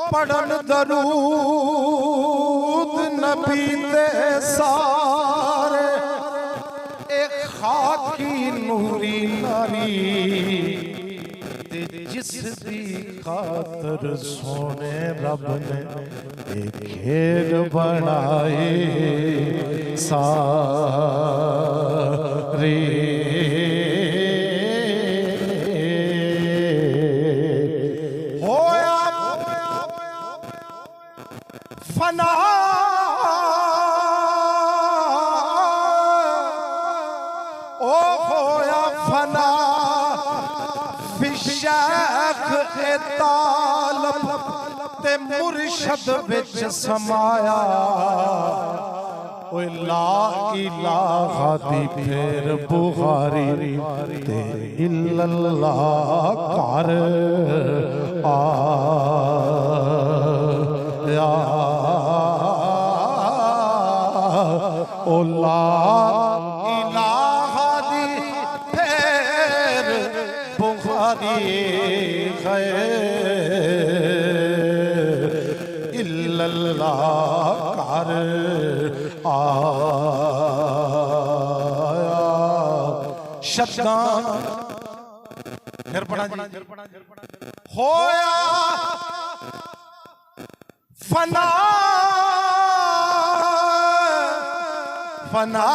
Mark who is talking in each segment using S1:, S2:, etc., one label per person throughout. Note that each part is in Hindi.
S1: पढ़न दरूद नबी ते सारे एक खाकी नूरी नारी ते जिस दी खातर सोने रब ने एक खेल बनाए सारे फना ओ होया फना फिशैख ए तालब ते मुर्शद विच समाया ओए ला इलाहा दी फिर बुखारी ते इल्लल्लाह कर आया ओ ला इलाहा दी फिर बुखारी खैर इल्लल्लाह कर आया शब्दां फिर पढ़ा जी होया फना फना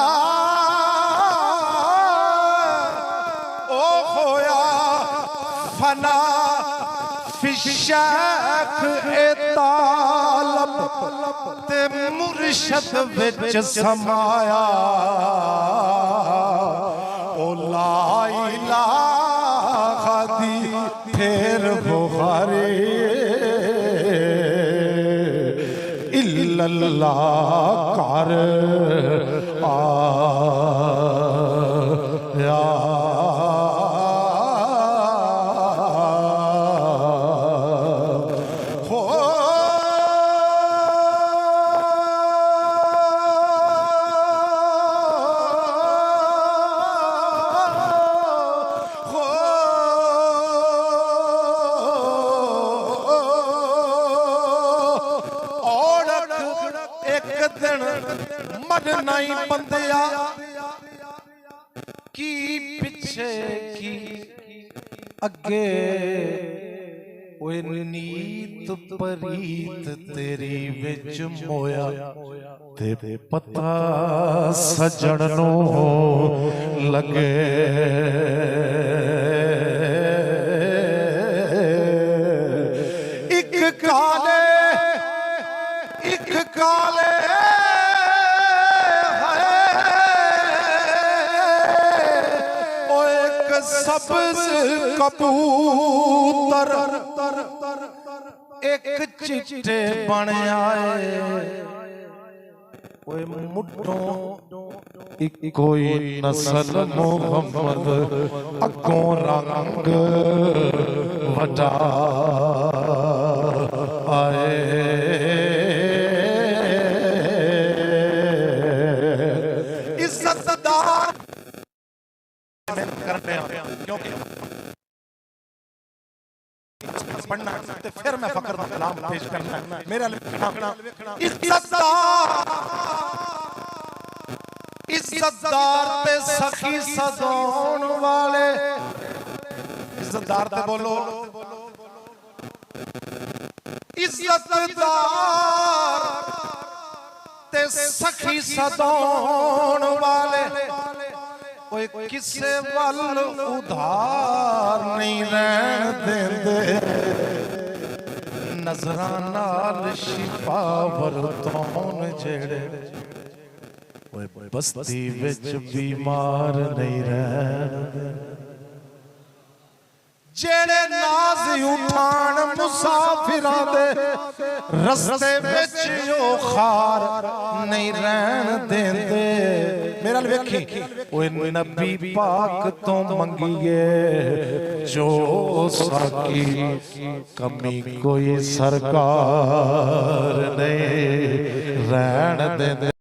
S1: ओ होया फना फिशैख ए तालब ते मुर्शद विच समाया ओ ला इलाहा दी फिर बुखारी इल्लल्लाह कर आया नहीं बंदिया की पिछे की अगे ओए नीत परीत तेरी विच मोया ते पता सजण नू लगे एक काले सब्ज कबूतर एक चिट्टे बन आए कोई मुट्ठों कोई नस्ल मुहम्मद अगों रंग वटा आए इज्जतदार करते हैं क्योंकि पढ़ना ते फिर मैं फकर दा कलाम पेश करना मेरा लिखना इज्जतदार ते सखी सजाउण वाले इज्जतदार ते बोलो इज्जतदार ते सखी सजाउण वाले कोई किसे वल उधार नहीं रहन देंदे नजरां नाल शिफा वरतौन जेड़े कोई बस्ती विच बीमार नहीं रहन जेड़े नाज उठान मुसाफिरां दे रस्ते विच ओ खार नहीं रहन देंदे मेरा वेखी ओए नबी पाक तो मंगिए जो साकी कमी कोई सरकार नहीं रहन देंदे